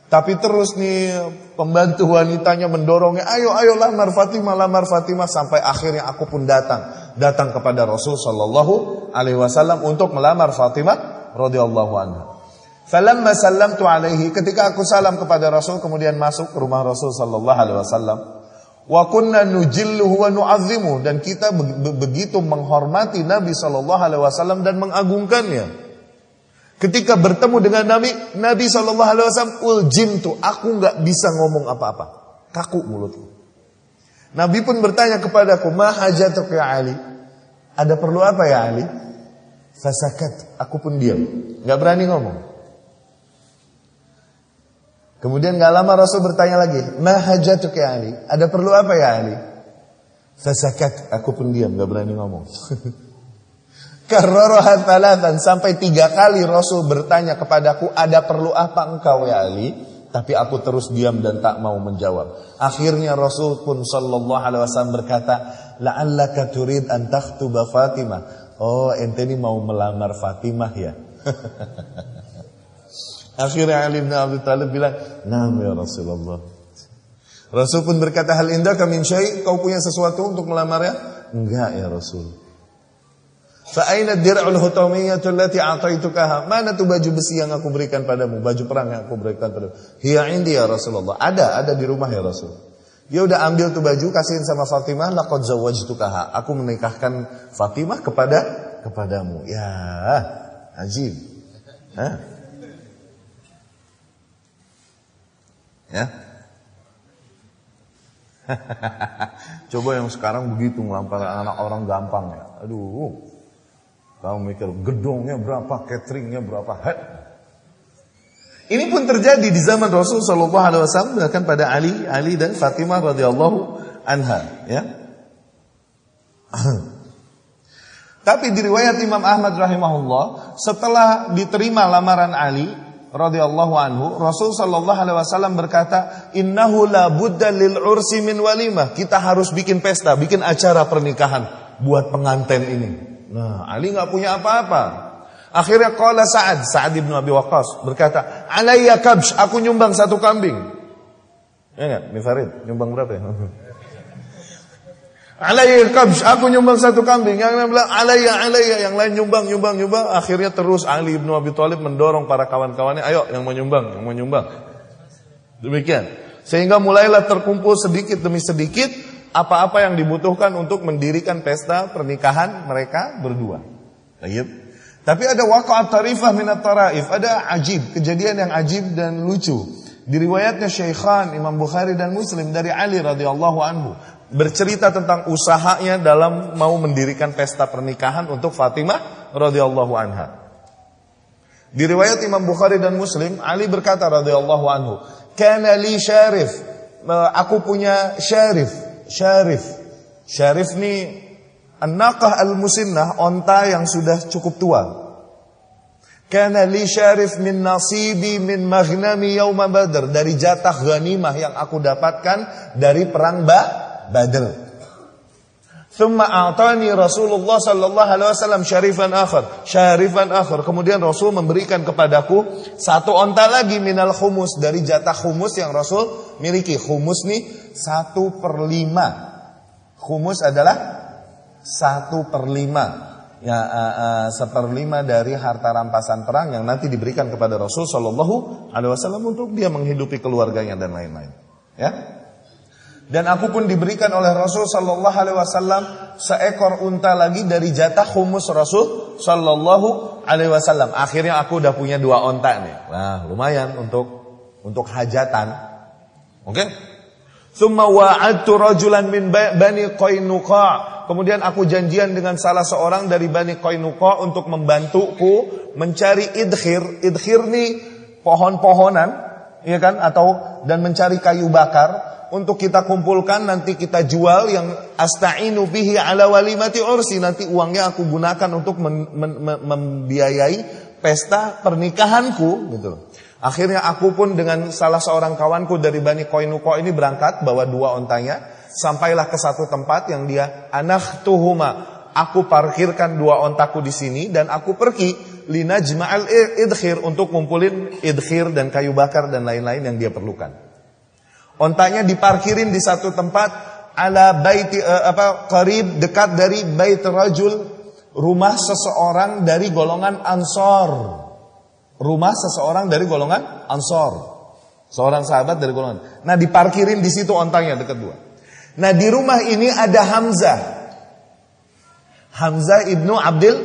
Tapi terus nih pembantu wanitanya mendorongnya, ayo lamar Fatimah, sampai akhirnya aku pun datang kepada Rasul sallallahu alaihi wasallam untuk melamar Fatimah radhiyallahu anha. Falamma sallamtu alaihi, ketika aku salam kepada Rasul kemudian masuk ke rumah Rasul sallallahu alaihi wasallam, wa kunna nujilluhu wa nu'azzimu, dan kita begitu menghormati Nabi sallallahu alaihi wasallam dan mengagungkannya. Ketika bertemu dengan Nabi sallallahu alaihi wasallam, uljimtu, aku enggak bisa ngomong apa-apa. Kaku mulutku. Nabi pun bertanya kepadaku, "Ma hajatuk ya Ali?" Ada perlu apa ya Ali? Fasakat, aku pun diam, enggak berani ngomong. Kemudian enggak lama Rasul bertanya lagi, "Ma hajatuk ya Ali?" Ada perlu apa ya Ali? Fasakat, aku pun diam, enggak berani ngomong. Karraraha thalathan, sampai 3 kali Rasul bertanya kepadaku, ada perlu apa engkau ya Ali? Tapi aku terus diam dan tak mau menjawab. Akhirnya Rasul pun sallallahu alaihi wasallam berkata, la'allaka turid an takhtuba Fatimah. Oh, ente ini mau melamar Fatimah ya? Akhirnya Ali bin Abi Thalib bilang, "Naam ya Rasulullah." Rasul pun berkata, "Hal indaka min syai'?" Kau punya sesuatu untuk melamarnya? "Enggak ya Rasul." Fa'aina dir'ul hutamiyatu allati a'taitukaha? Mana tuh baju besi yang aku berikan padamu, baju perang yang aku berikan padamu? Hiya indi ya Rasulullah. Ada di rumah ya Rasul. Dia udah ambil tuh baju, kasihin sama Fatimah, laqad zawwajtukaha. Aku menikahkan Fatimah kepadamu. Ya, ajib. Hah? Ya. Coba yang sekarang begitu ngelamar anak orang gampang ya. Aduh. Kamu mikir gedungnya berapa, cateringnya berapa. Ini pun terjadi di zaman Rasul sallallahu alaihi wasallam, bahkan pada Ali dan Fatimah radhiyallahu anha, ya. Tapi di riwayat Imam Ahmad rahimahullah, setelah diterima lamaran Ali radhiyallahu anhu, Rasul sallallahu alaihi wasallam berkata, "Innahu la budda lil ursi min walimah." Kita harus bikin pesta, bikin acara pernikahan buat pengantin ini. Nah, Ali enggak punya apa-apa. Akhirnya qala Sa'ad bin Abi Waqqas berkata, "Alayya kabsh, aku nyumbang 1 kambing." Ya enggak? Nih Farid, nyumbang berapa ya? "Alayya kabsh, aku nyumbang 1 kambing." Yang lain bilang, "Alayya." Yang lain nyumbang. Akhirnya terus Ali bin Abi Thalib mendorong para kawan-kawannya, "Ayo yang mau nyumbang." Demikian. Sehingga mulailah terkumpul sedikit demi sedikit apa-apa yang dibutuhkan untuk mendirikan pesta pernikahan mereka berdua. Baik. Tapi ada waqa'at tarifah minat taraif, ada ajib, kejadian yang ajib dan lucu. Di riwayatnya Syaikhan Imam Bukhari dan Muslim dari Ali radhiyallahu anhu, bercerita tentang usahanya dalam mau mendirikan pesta pernikahan untuk Fatimah radhiyallahu anha. Di riwayat Imam Bukhari dan Muslim, Ali berkata radhiyallahu anhu, "Kana li syarif." Aku punya syarif. Syarif ni an-naqah al-musinnah, onta yang sudah cukup tua. Kana li syarif min nasibi min maghnami yaum Badr, dari jatah ghanimah yang aku dapatkan dari perang Badr. Thumma a'tani Rasulullah sallallahu alaihi wasallam syarifan akhar. Kemudian Rasul memberikan kepadaku 1 onta lagi minal khumus, dari jatah khumus yang Rasul miliki. Khumus nih 1/5. Khumus adalah 1/5. Ya, 1/5 dari harta rampasan perang yang nanti diberikan kepada Rasul sallallahu alaihi wasallam untuk dia menghidupi keluarganya dan lain-lain. Ya. Dan aku pun diberikan oleh Rasul sallallahu alaihi wasallam seekor unta lagi dari jatah khumus Rasul sallallahu alaihi wasallam. Akhirnya aku udah punya 2 onta nih. Nah, lumayan untuk hajatan. Oke? Tsumma wa'adtu rajulan min Bani Qainuqa. Kemudian aku janjian dengan salah seorang dari Bani Qainuqa untuk membantuku mencari idkhir. Idkhir nih pohon-pohonan, ya kan? Dan mencari kayu bakar untuk kita kumpulkan, nanti kita jual, yang asta'inu bihi ala walimati ursi, nanti uangnya aku gunakan untuk membiayai pesta pernikahanku gitu. Akhirnya aku pun dengan salah seorang kawanku dari Bani Qainuqa ini berangkat bawa 2 ontanya, sampailah ke satu tempat yang dia anakhtuhuma, aku parkirkan 2 ontaku di sini dan aku pergi linajma'al idkhir, untuk ngumpulin idkhir dan kayu bakar dan lain-lain yang dia perlukan. Ontanya diparkirin di satu tempat ala baiti qarib, dekat dari bait rajul, rumah seseorang dari golongan Ansor. Rumah seseorang dari golongan Ansor. Seorang sahabat dari golongan. Nah, diparkirin di situ ontanya dekat 2. Nah, di rumah ini ada Hamzah. Hamzah ibnu Abdul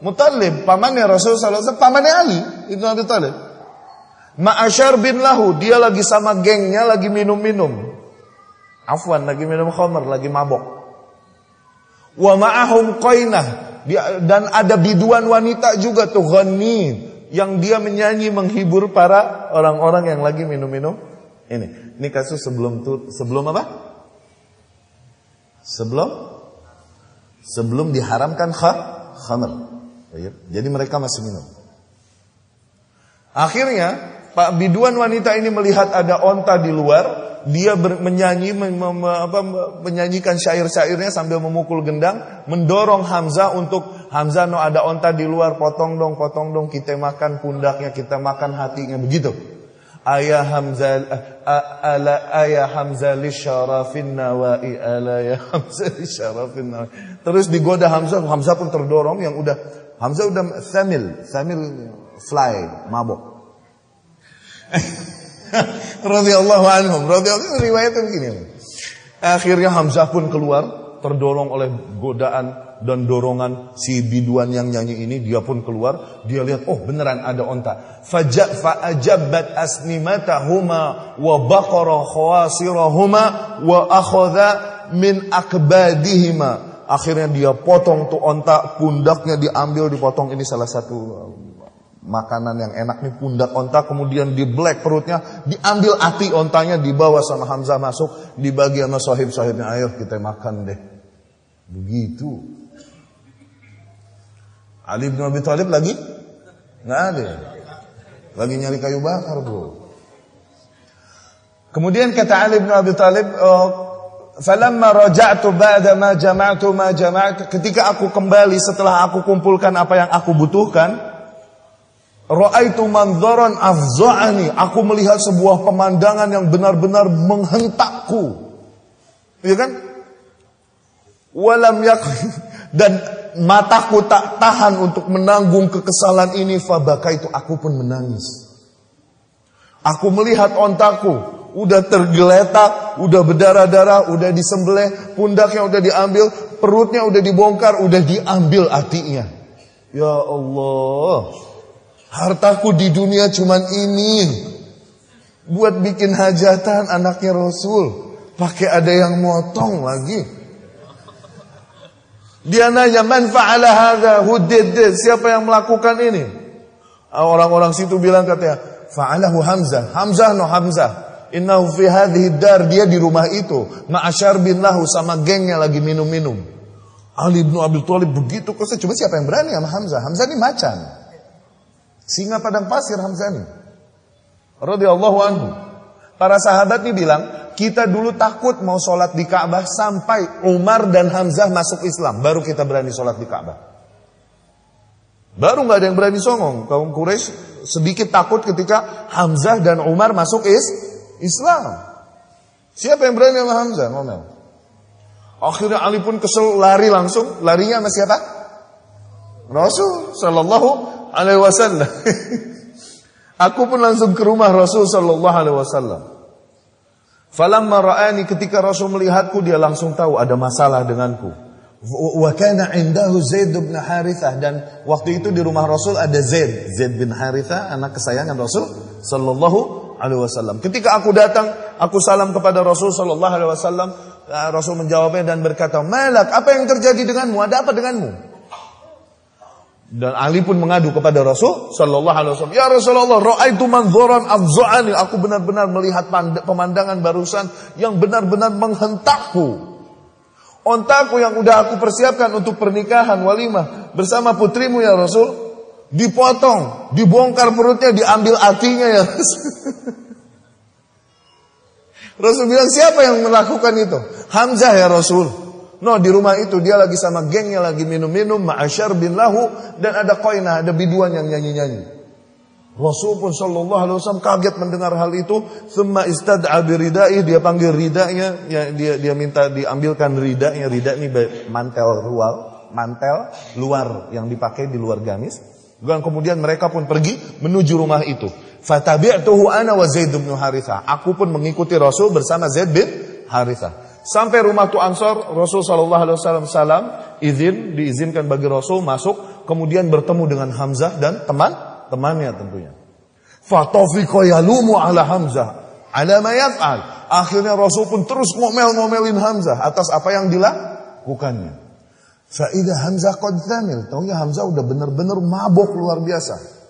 Muttalib, pamannya Rasulullah SAW, pamannya Ali ibnu Abi Thalib. Ma'asyar bin lahu, dia lagi sama gengnya lagi minum-minum. Afwan, lagi minum khamr, lagi mabok. Wa ma'ahum qainah, dan ada biduan wanita juga tuh, ghanin, yang dia menyanyi menghibur para orang-orang yang lagi minum-minum. Ini kasus sebelum apa? Sebelum diharamkan khamr. Jadi mereka masih minum. Akhirnya Pak biduan wanita ini melihat ada onta di luar. Dia menyanyikan syair-syairnya sambil memukul gendang, mendorong Hamzah untuk, Hamzah, no ada onta di luar, potong dong, kita makan pundaknya, kita makan hatinya, begitu. Ayah Hamzah li syarafin nawai, ya Hamzah li syarafin nawai. Terus digoda Hamzah pun terdorong, Hamzah udah samil fly, mabok. Radhiyallahu anhum, riwayatnya begini. Akhirnya Hamzah pun keluar, terdorong oleh godaan dan dorongan si biduan yang nyanyi ini. Dia pun keluar, dia lihat, oh beneran ada onta. Fa'ajabat asnimatahuma wa baqara khawasirahuma wa akhadha min akbadihima. Akhirnya dia potong tuh onta, pundaknya diambil, dipotong. Ini salah satu makanan yang enak nih, pundak onta, kemudian di black perutnya, diambil hati ontanya, dibawa sama Hamzah masuk, dibagi sama sahib-sahibnya, ayo kita makan deh. Begitu. Ali bin Abi Thalib lagi? Nggak ada. Lagi nyari kayu bakar, bro. Kemudian kata Ali bin Abi Thalib, falamma raja'tu ba'da ma jama'tu, ketika aku kembali setelah aku kumpulkan apa yang aku butuhkan, ra'aitu manzaran afza'ani, aku melihat sebuah pemandangan yang benar-benar menghentakku. Iya kan? Walam dan mataku tak tahan untuk menanggung kekesalan ini, fabakaitu, aku pun menangis. Aku melihat ontaku udah tergeletak, udah berdarah-darah, udah disembelih, pundaknya udah diambil, perutnya udah dibongkar, udah diambil hatinya. Ya Allah, hartaku di dunia cuman ini, buat bikin hajatan anaknya Rasul, pakai ada yang motong lagi. Dia nanya, man fa'ala hadza, siapa yang melakukan ini? Orang-orang situ bilang, katanya, fa'alahu Hamzah. Hamzah. Innahu fi hadhihi dar, dia di rumah itu, ma'asyar bin lahu, sama gengnya lagi minum-minum. Ali bin Abi Thalib begitu kesel, cuma siapa yang berani sama Hamzah? Hamzah ini macan. Singa padang pasir Hamzah ini. Radhiyallahu anhu. Para sahabat ini bilang, kita dulu takut mau sholat di Ka'bah sampai Umar dan Hamzah masuk Islam, baru kita berani sholat di Ka'bah. Baru nggak ada yang berani songong. Kaum Quraisy sedikit takut ketika Hamzah dan Umar masuk Islam. Siapa yang berani sama Hamzah? Ngomel. Akhirnya Ali pun kesel, lari langsung. Larinya sama siapa? Rasul sallallahu alaihi wasallam. Aku pun langsung ke rumah Rasul sallallahu alaihi wasallam. Falamma ra'ani, ketika Rasul melihatku, dia langsung tahu ada masalah denganku. Wa kana indahu Zaid bin Harithah, dan waktu itu di rumah Rasul ada Zaid bin Harithah, anak kesayangan Rasul sallallahu alaihi wasallam. Ketika aku datang, aku salam kepada Rasul sallallahu alaihi wasallam. Rasul menjawabnya dan berkata, "Malak, apa yang terjadi denganmu? Ada apa denganmu?" Dan Ali pun mengadu kepada Rasul sallallahu alaihi wasallam, "Ya Rasulullah, ra'aitu manzaran afza'ani." Aku benar-benar melihat pemandangan barusan yang benar-benar menghentakku. Ontaku yang udah aku persiapkan untuk pernikahan walimah bersama putrimu ya Rasul, dipotong, dibongkar perutnya, diambil hatinya ya Rasul. Rasul bilang, "Siapa yang melakukan itu?" "Hamzah ya Rasul." No, di rumah itu dia lagi sama gengnya lagi minum-minum, ma'asyar bin lahu, dan ada qainah, ada biduan yang nyanyi-nyanyi. Rasul pun sallallahu alaihi wasallam kaget mendengar hal itu. Thumma istad'a biridai, dia panggil ridanya, ya, dia minta diambilkan ridanya. Rida ini mantel luar yang dipakai di luar gamis. Dan kemudian mereka pun pergi menuju rumah itu. Fatabi'tuhu ana wa Zaid bin Harithah. Aku pun mengikuti Rasul bersama Zaid bin Harithah. Sampai rumah tu Ansar, Rasul sallallahu alaihi wasallam salam, diizinkan bagi Rasul masuk, kemudian bertemu dengan Hamzah dan temannya tentunya. Fatafiqa yalumu ala Hamzah ala ma yaf'al. Akhirnya Rasul pun terus ngomel-ngomelin Hamzah atas apa yang dilakukannya. Fa idza Hamzah qad thamil, taunya Hamzah udah benar-benar mabuk luar biasa.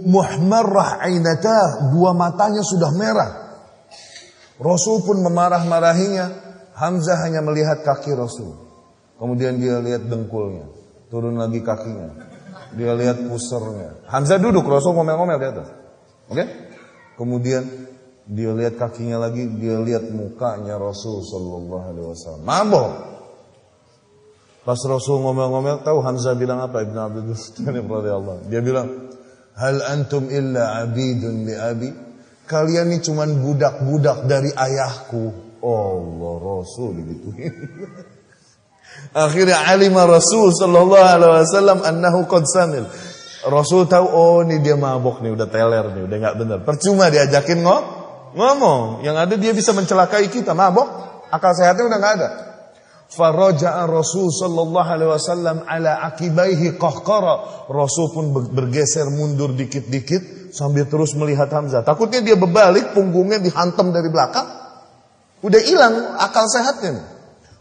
Muhmarrah ainatah, dua matanya sudah merah. Rasul pun memarah-marahinya. Hamzah hanya melihat kaki Rasul. Kemudian dia lihat dengkulnya, turun lagi kakinya. Dia lihat pusernya. Hamzah duduk, Rasul ngomel-ngomel di atas. Oke? Kemudian dia lihat kakinya lagi, dia lihat mukanya Rasul sallallahu alaihi wasallam. Mabuk. Pas Rasul ngomel-ngomel, tahu Hamzah bilang apa? Ibnu Abdul Muttalib radhiyallahu. Dia bilang, "Hal antum illa abidun li abi?" Kalian ini cuman budak-budak dari ayahku. Allah, Rasul digituin. Akhirnya alima Rasul sallallahu alaihi wasallam annahu qad samil. Rasul tahu, oh ini dia mabuk nih, udah teler nih, udah enggak benar. Percuma diajakin ngomong. Yang ada dia bisa mencelakai kita, mabuk, akal sehatnya udah enggak ada. Faraja'a Rasul sallallahu alaihi wasallam ala akibaihi qahqara. Rasul pun bergeser mundur dikit-dikit sambil terus melihat Hamzah. Takutnya dia berbalik, punggungnya dihantam dari belakang. Udah hilang akal sehatnya nih.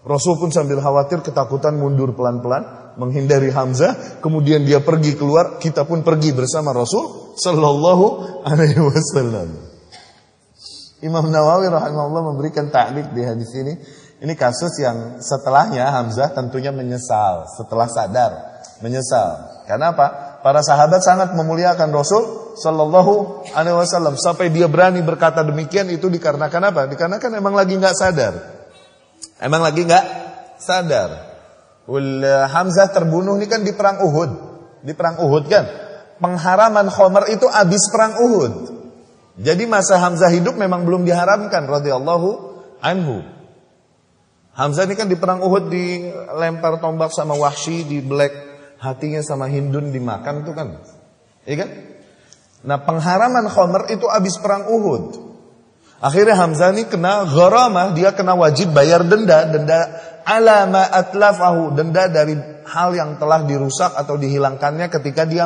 Rasul pun sambil khawatir, ketakutan mundur pelan-pelan menghindari Hamzah. Kemudian dia pergi keluar, kita pun pergi bersama Rasul sallallahu alaihi wasallam. Imam Nawawi rahimahullah memberikan ta'liq di hadis ini. Ini kasus yang setelahnya Hamzah tentunya menyesal, setelah sadar menyesal. Karena apa? Para sahabat sangat memuliakan Rasul sallallahu alaihi wasallam sampai dia berani berkata demikian. Itu dikarenakan apa? Dikarenakan emang lagi enggak sadar. Hamzah terbunuh ini kan di perang Uhud. Di perang Uhud kan. Pengharaman khamar itu habis perang Uhud. Jadi masa Hamzah hidup memang belum diharamkan radhiyallahu anhu. Hamzah ini kan di perang Uhud dilempar tombak sama Wahsy, dibelek hatinya sama Hindun, dimakan itu kan. Iya kan? Nah, pengharaman khamar itu habis perang Uhud. Akhirnya Hamzah ini kena gharamah, dia kena wajib bayar denda ala ma atlafahu, denda dari hal yang telah dirusak atau dihilangkannya ketika dia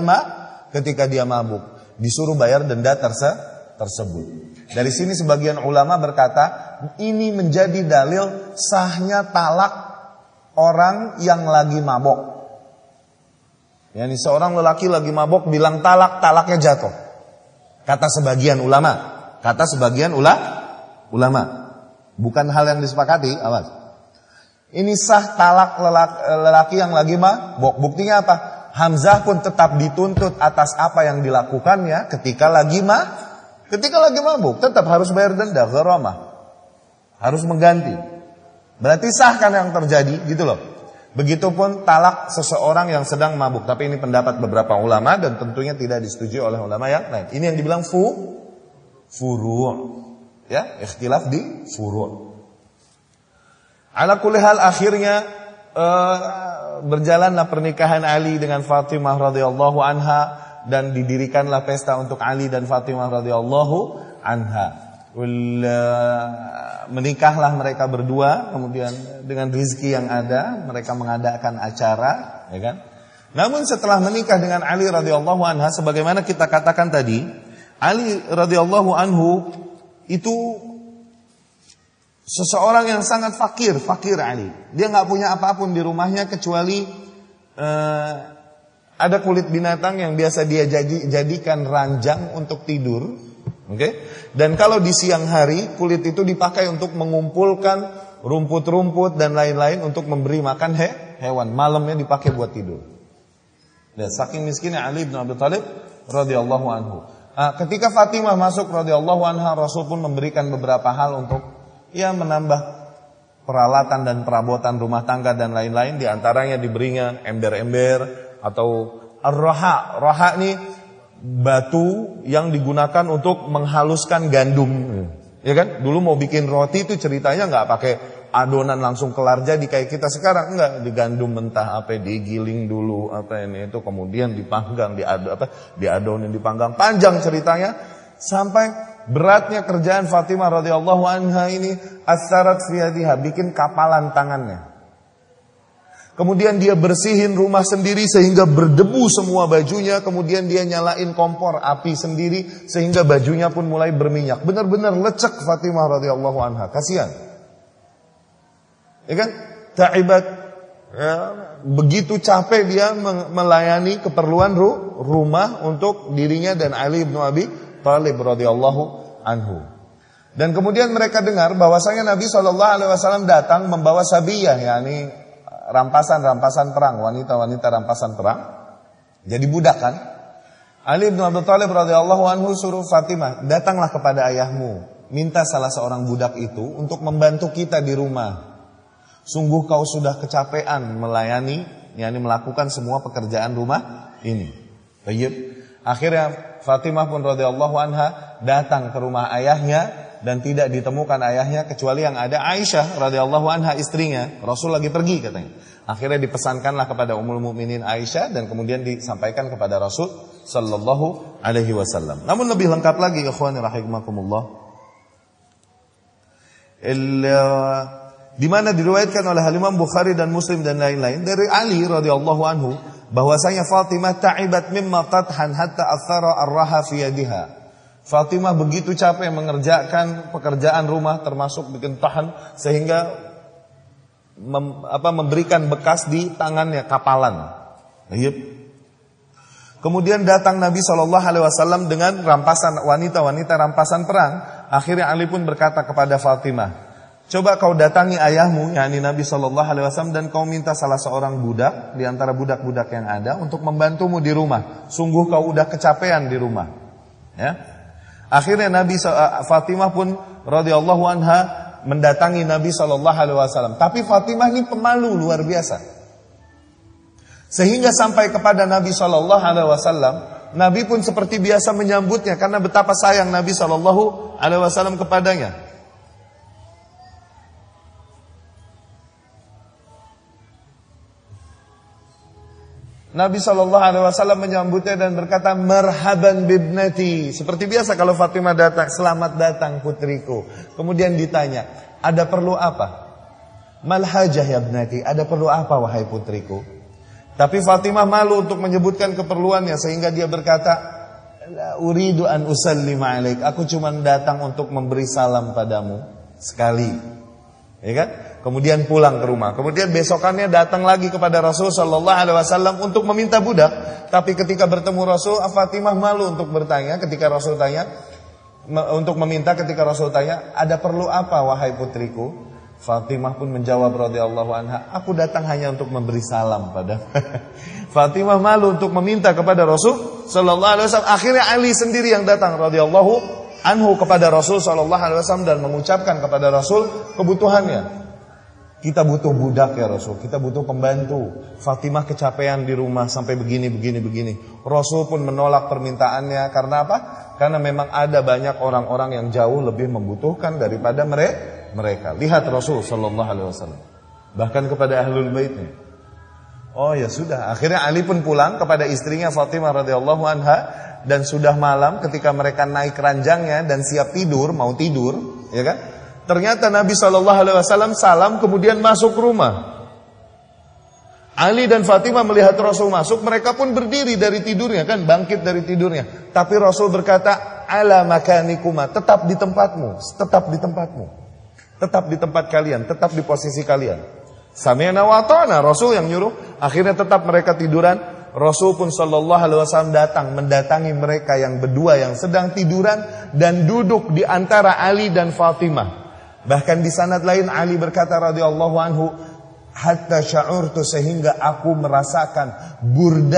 mabuk. Disuruh bayar denda tersebut. Dari sini sebagian ulama berkata, ini menjadi dalil sahnya talak orang yang lagi mabuk. Yani seorang lelaki lagi mabuk bilang talaknya jatuh. Kata sebagian ulama. Bukan hal yang disepakati, awas. Ini sah talak lelaki yang lagi mabuk. Buktinya apa? Hamzah pun tetap dituntut atas apa yang dilakukannya ketika lagi mabuk. Tetap harus bayar denda, gharamah. Harus mengganti. Berarti sah kan yang terjadi, gitu loh. Begitupun talak seseorang yang sedang mabuk. Tapi ini pendapat beberapa ulama dan tentunya tidak disetujui oleh ulama yang lain. Ini yang dibilang furu'. Ya, ikhtilaf di furu'. Ala kulli hal akhirnya berjalanlah pernikahan Ali dengan Fatimah radhiyallahu anha dan didirikanlah pesta untuk Ali dan Fatimah radhiyallahu anha. Menikahlah mereka berdua, kemudian dengan rezeki yang ada mereka mengadakan acara, ya kan? Namun setelah menikah dengan Ali radhiyallahu anha, sebagaimana kita katakan tadi, Ali radhiyallahu anhu itu seseorang yang sangat fakir Ali. Dia nggak punya apapun di rumahnya kecuali ada kulit binatang yang biasa dia jadikan ranjang untuk tidur. Okay? Dan kalau di siang hari kulit itu dipakai untuk mengumpulkan rumput-rumput dan lain-lain untuk memberi makan hewan. Malamnya dipakai buat tidur. Dan saking miskinnya Ali bin Abi Thalib radhiyallahu anhu. Ketika Fatimah masuk radhiyallahu anha, Rasul pun memberikan beberapa hal untuk menambah peralatan dan perabotan rumah tangga dan lain-lain, di antaranya diberinya ember-ember atau ar-raha. Raha ini batu yang digunakan untuk menghaluskan gandum. Ya kan? Dulu mau bikin roti itu ceritanya nggak pakai adonan langsung kelar jadi kayak kita sekarang, enggak, digandum mentah digiling dulu itu kemudian dipanggang, diadonin, dipanggang, panjang ceritanya sampai beratnya kerjaan Fatimah radhiyallahu anha ini asarat fi yadiha, bikin kapalan tangannya. Kemudian dia bersihin rumah sendiri sehingga berdebu semua bajunya, kemudian dia nyalain kompor api sendiri sehingga bajunya pun mulai berminyak. Benar-benar lecek Fatimah radhiyallahu anha, kasihan. Ya kan? Ta'ibat, ya, begitu capek dia melayani keperluan rumah untuk dirinya dan Ali bin Abi Thalib radhiyallahu anhu. Dan kemudian mereka dengar bahwasanya Nabi SAW datang membawa sabiyah, yakni rampasan perang, wanita-wanita rampasan perang. Jadi budak kan? Ali bin Abi Thalib radhiyallahu anhu suruh Fatimah, datanglah kepada ayahmu, minta salah seorang budak itu untuk membantu kita di rumah. Sungguh kau sudah kecapean melayani, yakni melakukan semua pekerjaan rumah ini. Baik. Akhirnya Fatimah pun radhiyallahu anha datang ke rumah ayahnya dan tidak ditemukan ayahnya kecuali yang ada Aisyah radhiyallahu anha, istrinya. Rasul lagi pergi katanya. Akhirnya dipesankanlah kepada Ummul Mukminin Aisyah dan kemudian disampaikan kepada Rasul sallallahu alaihi wasallam. Namun lebih lengkap lagi ikhwani rahimakumullah, di mana diriwayatkan oleh Imam Bukhari dan Muslim dan lain-lain dari Ali radhiyallahu anhu bahwasanya Fatimah ta'ibat mimma qadhan hatta athara ar-raha fi yadiha. Fatimah begitu capek mengerjakan pekerjaan rumah termasuk bikin tahan sehingga memberikan bekas di tangannya, kapalan. Kemudian datang Nabi SAW dengan rampasan wanita-wanita rampasan perang. Akhirnya Ali pun berkata kepada Fatimah, coba kau datangi ayahmu, yakni Nabi SAW, dan kau minta salah seorang budak di antara budak-budak yang ada untuk membantumu di rumah. Sungguh kau udah kecapean di rumah. Ya. Akhirnya Fatimah pun radhiyallahu anha mendatangi Nabi SAW. Tapi Fatimah ini pemalu luar biasa. Sehingga sampai kepada Nabi SAW, Nabi pun seperti biasa menyambutnya karena betapa sayang Nabi SAW kepadanya. Nabi SAW menyambutnya dan berkata, marhaban bibnati. Seperti biasa kalau Fatimah datang, selamat datang putriku. Kemudian ditanya, ada perlu apa? Mal hajah ya ibnati, ada perlu apa wahai putriku? Tapi Fatimah malu untuk menyebutkan keperluannya sehingga dia berkata, uridu an usallima alaik. Aku cuma datang untuk memberi salam padamu sekali. Ya kan? Kemudian pulang ke rumah. Kemudian besokannya datang lagi kepada Rasul sallallahu alaihi wasallam untuk meminta budak. Tapi ketika bertemu Rasul, Fatimah malu untuk bertanya ketika Rasul tanya, untuk meminta ketika Rasul tanya, ada perlu apa wahai putriku? Fatimah pun menjawab radhiyallahu anha, aku datang hanya untuk memberi salam padamu. Fatimah malu untuk meminta kepada Rasul sallallahu alaihi wasallam. Akhirnya Ali sendiri yang datang radhiyallahu anhu kepada Rasul sallallahu alaihi wasallam dan mengucapkan kepada Rasul kebutuhannya. Kita butuh budak ya Rasul, kita butuh pembantu. Fatimah kecapean di rumah sampai begini. Rasul pun menolak permintaannya karena apa? Karena memang ada banyak orang-orang yang jauh lebih membutuhkan daripada mereka. Lihat Rasul sallallahu alaihi wasallam. Bahkan kepada ahlul baitnya. Oh ya sudah, akhirnya Ali pun pulang kepada istrinya Fatimah radhiyallahu anha dan sudah malam ketika mereka naik ranjangnya dan siap tidur, mau tidur, ya kan? Ternyata Nabi SAW salam kemudian masuk rumah. Ali dan Fatimah melihat Rasul masuk, mereka pun berdiri dari tidurnya kan, bangkit dari tidurnya. Tapi Rasul berkata, ala makanikuma, tetap di tempatmu, tetap di tempat kalian, tetap di posisi kalian. Sami'na wa ata'na, Rasul yang nyuruh. Akhirnya tetap mereka tiduran. Rasul pun sallallahu alaihi wasallam datang mendatangi mereka yang berdua yang sedang tiduran dan duduk di antara Ali dan Fatimah. Bahkan di sanad lain Ali berkata radhiyallahu anhu, hatta sya'urtu, sehingga aku merasakan burud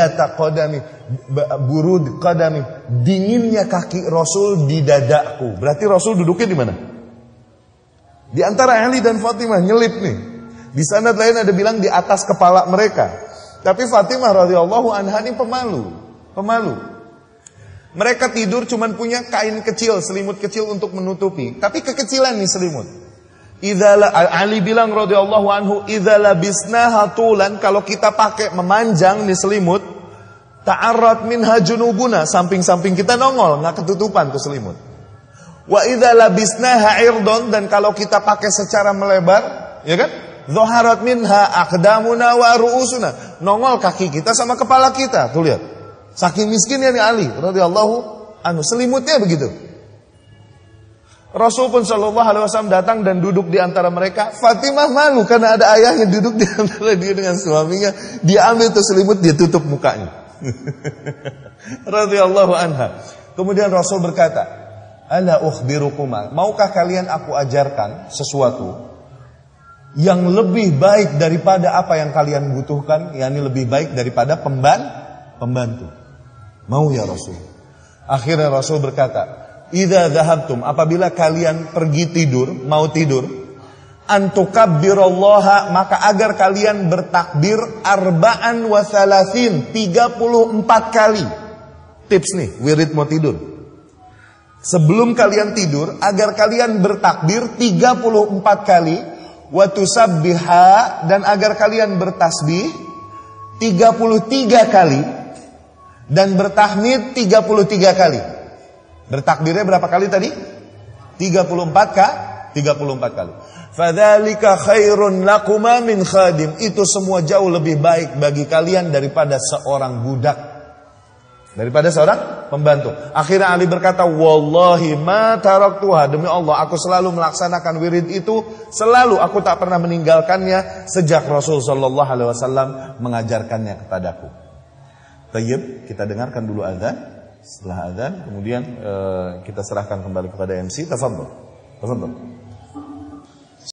qadami, dinginnya kaki Rasul di dadaku. Berarti Rasul duduknya di mana? Di antara Ali dan Fatimah nyelip nih. Di sanad lain ada bilang di atas kepala mereka. Tapi Fatimah radhiyallahu anha ini pemalu. Mereka tidur cuman punya kain kecil, selimut kecil untuk menutupi. Tapi kekecilan nih selimut. Ali bilang radhiyallahu anhu, idza labisnaha tulan, kalau kita pakai memanjang nih selimut, ta'arrat minha junubuna, samping-samping kita nongol, enggak ketutupan tuh selimut. Wa idza labisnaha irdon, dan kalau kita pakai secara melebar, ya kan? Zaharat minha aqdamuna wa ru'usuna, nongol kaki kita sama kepala kita. Tuh lihat. Saking miskinnya nih Ali radhiyallahu anhu, selimutnya begitu. Rasul pun sallallahu alaihi wasallam datang dan duduk di antara mereka. Fatimah malu karena ada ayahnya duduk di antara dia dengan suaminya. Dia ambil tuh selimut, dia tutup mukanya. Radhiyallahu anha. Kemudian Rasul berkata, "Ala ukhbirukuma, maukah kalian aku ajarkan sesuatu yang lebih baik daripada apa yang kalian butuhkan, yakni lebih baik daripada pembantu?" Mau ya Rasul. Akhirnya Rasul berkata, "Idza dhahabtum, apabila kalian pergi tidur, mau tidur, antukabbirallaha, maka agar kalian bertakbir arba'an wa thalathin, 34 kali." Tips nih, wirid mau tidur. Sebelum kalian tidur, agar kalian bertakbir 34 kali, wa tusabbiha, dan agar kalian bertasbih 33 kali, dan bertahmid 33 kali. Bertakbirnya berapa kali tadi? 34 kali. Fadzalika khairun lakuma min khadim. Itu semua jauh lebih baik bagi kalian daripada seorang budak, daripada seorang pembantu. Akhirnya Ali berkata, "Wallahi ma taraktuha." Demi Allah, aku selalu melaksanakan wirid itu, selalu aku tak pernah meninggalkannya sejak Rasul sallallahu alaihi wasallam mengajarkannya kepadaku. Tayyib, kita dengarkan dulu azan. Setelah azan kemudian kita serahkan kembali kepada MC. Tafadhol.